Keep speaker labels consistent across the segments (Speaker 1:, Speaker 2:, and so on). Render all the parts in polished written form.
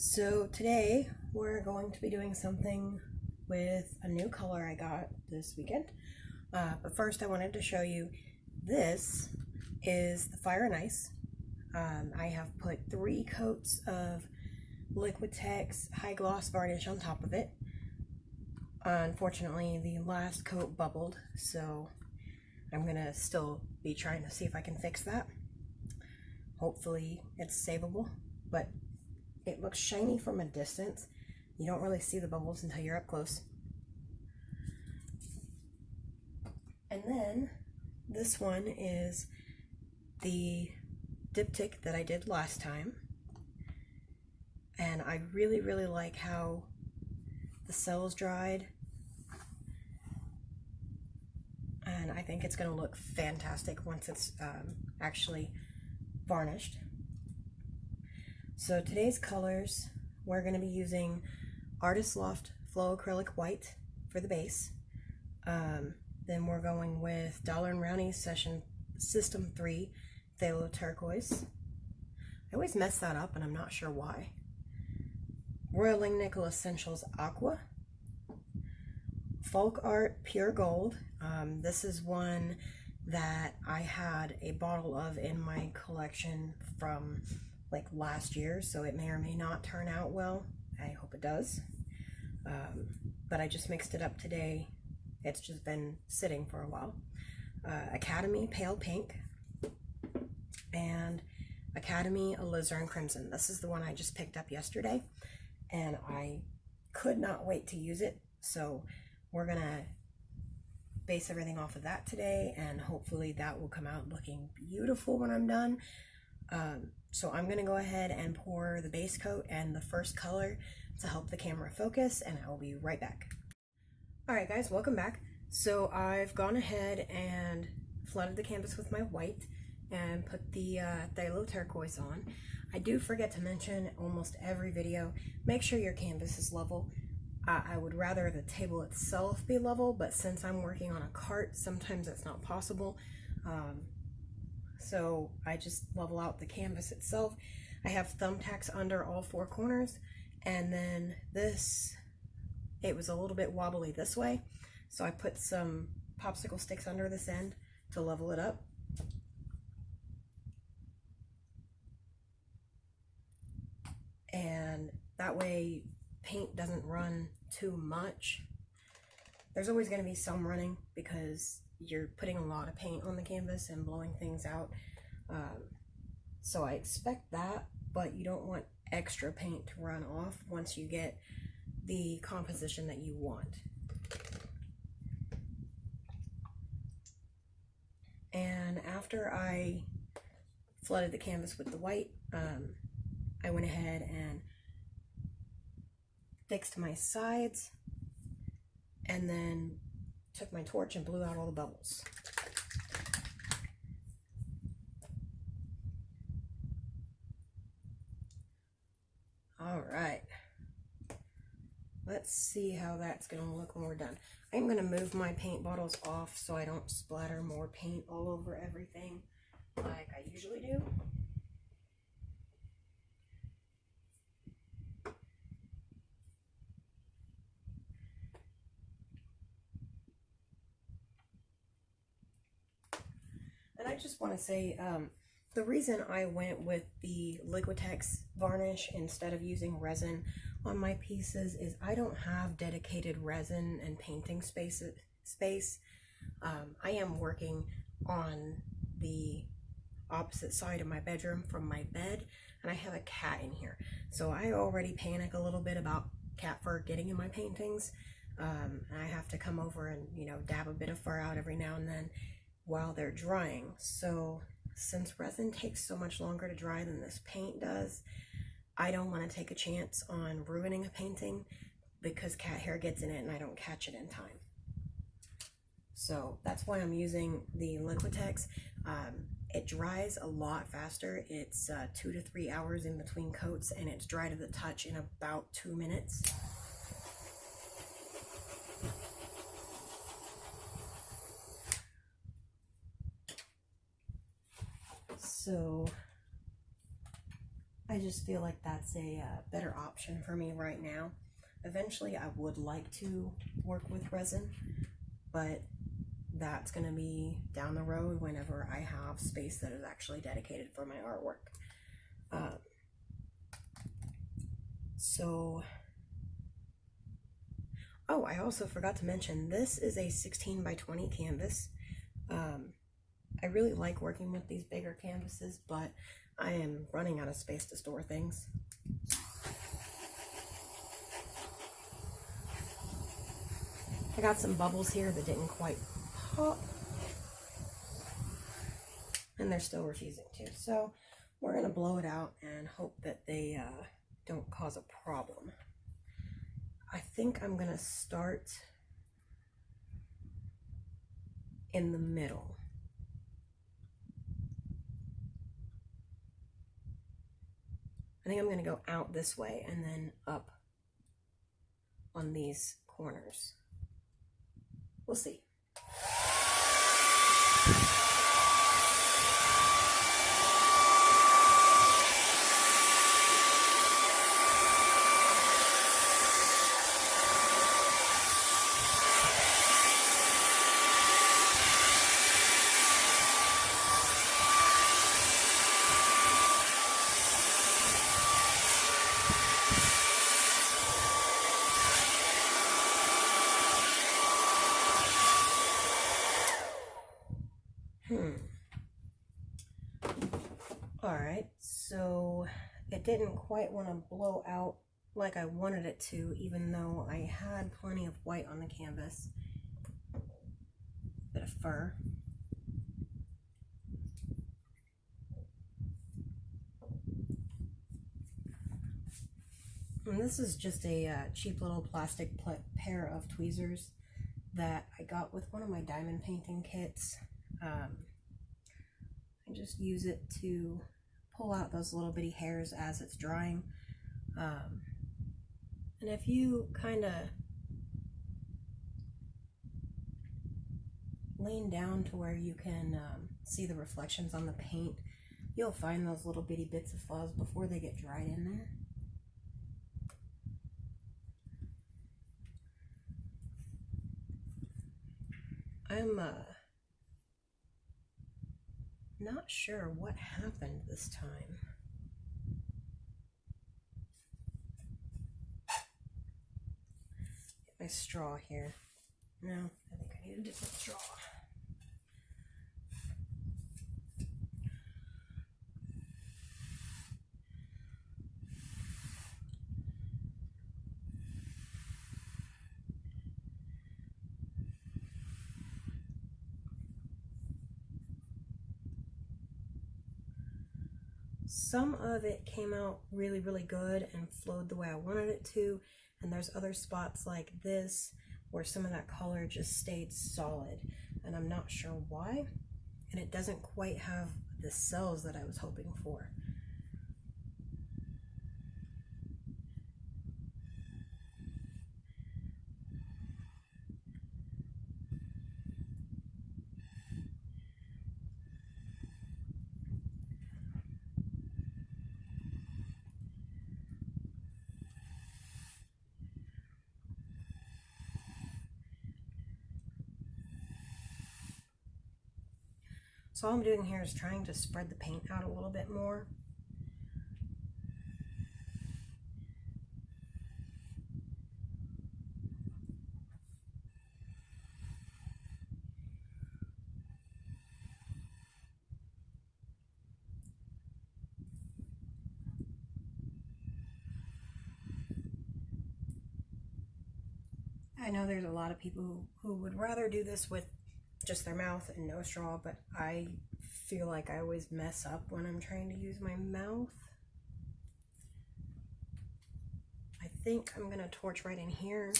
Speaker 1: So today we're going to be doing something with a new color I got this weekend. But first I wanted to show you, this is the Fire and Ice. I have put 3 coats of Liquitex high gloss varnish on top of it. Unfortunately, the last coat bubbled, so I'm gonna still be trying to see if I can fix that. Hopefully it's savable, but it looks shiny from a distance. You don't really see the bubbles until you're up close. And then this one is the diptych that I did last time. And I really like how the cells dried. And I think it's going to look fantastic once it's actually varnished. So today's colors, we're going to be using Artist Loft Flow Acrylic White for the base. Then we're going with Dollar & Rowney System 3 Pthalo Turquoise. I always mess that up and I'm not sure why. Royal Langnickel Essentials Aqua. FolkArt Pure Gold. This is one that I had a bottle of in my collection from like last year, so it may or may not turn out well. I hope it does. But I just mixed it up today. It's just been sitting for a while. Academy Pale Pink and Academy Alizarin Crimson. This is the one I just picked up yesterday and I could not wait to use it, so we're gonna base everything off of that today, and hopefully that will come out looking beautiful when I'm done. So I'm gonna go ahead and pour the base coat and the first color to help the camera focus, and I will be right back. Alright guys, welcome back. So I've gone ahead and flooded the canvas with my white and put the Pthalo Turquoise on. I do forget to mention almost every video, make sure your canvas is level. I would rather the table itself be level, but since I'm working on a cart, sometimes that's not possible. So I just level out the canvas itself. I have thumbtacks under all 4 corners, and then this, it was a little bit wobbly this way, so I put some popsicle sticks under this end to level it up. And that way paint doesn't run too much. There's always going to be some running because you're putting a lot of paint on the canvas and blowing things out. So I expect that, but you don't want extra paint to run off once you get the composition that you want. And after I flooded the canvas with the white, I went ahead and fixed my sides and then took my torch and blew out all the bubbles. All right, let's see how that's gonna look when we're done. I'm gonna move my paint bottles off so I don't splatter more paint all over everything like I usually do. And I just want to say, the reason I went with the Liquitex varnish instead of using resin on my pieces is I don't have dedicated resin and painting space. I am working on the opposite side of my bedroom from my bed, and I have a cat in here. So I already panic a little bit about cat fur getting in my paintings. I have to come over and, you know, dab a bit of fur out every now and then while they're drying. So since resin takes so much longer to dry than this paint does, I don't want to take a chance on ruining a painting because cat hair gets in it and I don't catch it in time. So that's why I'm using the Liquitex. It dries a lot faster. It's 2 to 3 hours in between coats, and it's dry to the touch in about 2 minutes. So I just feel like that's a better option for me right now. Eventually I would like to work with resin, but that's going to be down the road whenever I have space that is actually dedicated for my artwork. Oh, I also forgot to mention, this is a 16 by 20 canvas. I really like working with these bigger canvases, but I am running out of space to store things. I got some bubbles here that didn't quite pop, and they're still refusing to. So we're going to blow it out and hope that they don't cause a problem. I think I'm going to start in the middle. I think I'm going to go out this way and then up on these corners. We'll see. Alright, so it didn't quite want to blow out like I wanted it to, even though I had plenty of white on the canvas. Bit of fur. And this is just a cheap little plastic pair of tweezers that I got with one of my diamond painting kits. I just use it to pull out those little bitty hairs as it's drying. And if you kind of lean down to where you can see the reflections on the paint, you'll find those little bitty bits of fuzz before they get dried in there. I'm not sure what happened this time. Get my straw here. No, I think I need a different straw. Some of it came out really, really good and flowed the way I wanted it to, and there's other spots like this where some of that color just stayed solid, and I'm not sure why, and it doesn't quite have the cells that I was hoping for. So all I'm doing here is trying to spread the paint out a little bit more. I know there's a lot of people who would rather do this with just their mouth and no straw, but I feel like I always mess up when I'm trying to use my mouth. I think I'm gonna torch right in here.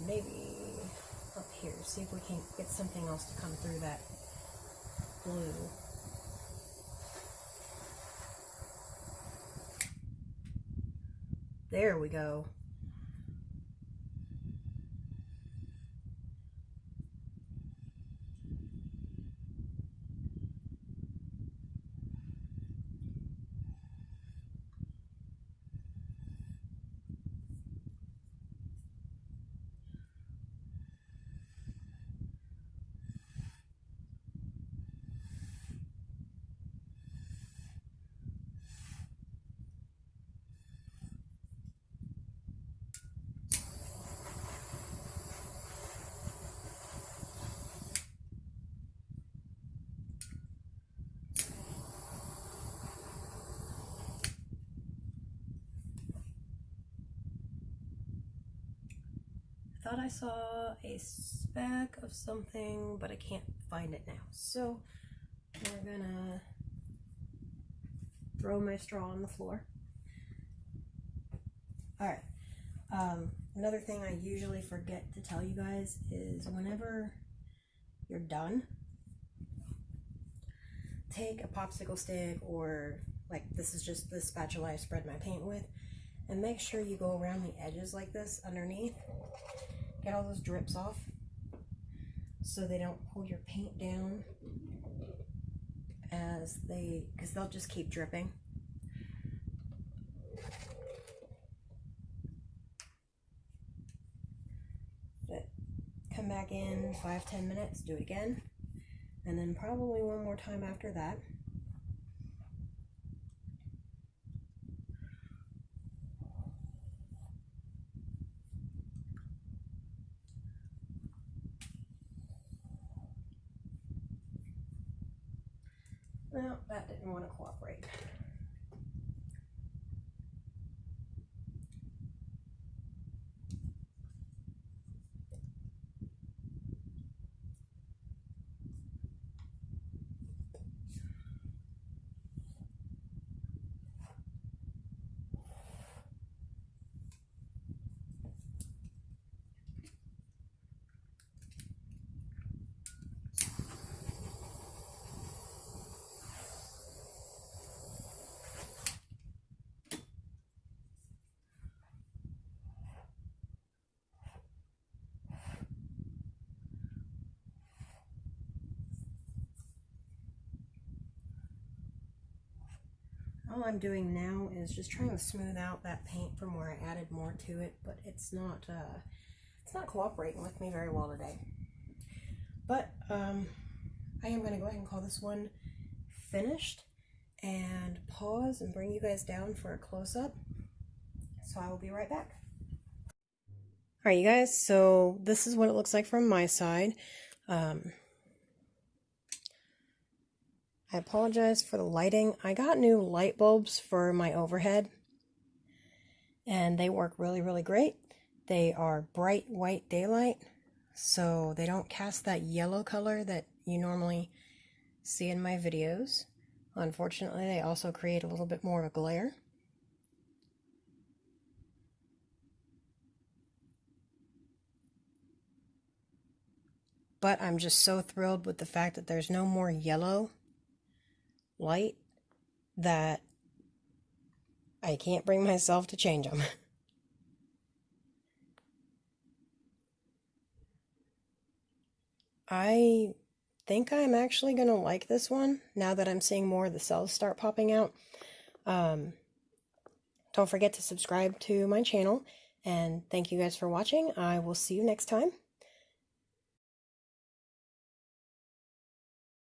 Speaker 1: maybe up here, see if we can get something else to come through that blue. There we go. I thought I saw a speck of something, but I can't find it now. So we're gonna throw my straw on the floor. All right. Another thing I usually forget to tell you guys is whenever you're done, take a popsicle stick, or like this is just the spatula I spread my paint with, and make sure you go around the edges like this underneath. Get all those drips off so they don't pull your paint down because they'll just keep dripping. But come back in 5-10 minutes, do it again, and then probably one more time after that. Well, that didn't want to cooperate. All I'm doing now is just trying to smooth out that paint from where I added more to it, but it's not cooperating with me very well today. But I am going to go ahead and call this one finished and pause and bring you guys down for a close-up. So I will be right back. Alright, you guys, so this is what it looks like from my side. I apologize for the lighting. I got new light bulbs for my overhead, and they work really, really great. They are bright white daylight, so they don't cast that yellow color that you normally see in my videos. Unfortunately, they also create a little bit more of a glare. But I'm just so thrilled with the fact that there's no more yellow light that I can't bring myself to change them. I think I'm actually going to like this one now that I'm seeing more of the cells start popping out. Don't forget to subscribe to my channel, and thank you guys for watching. I will see you next time.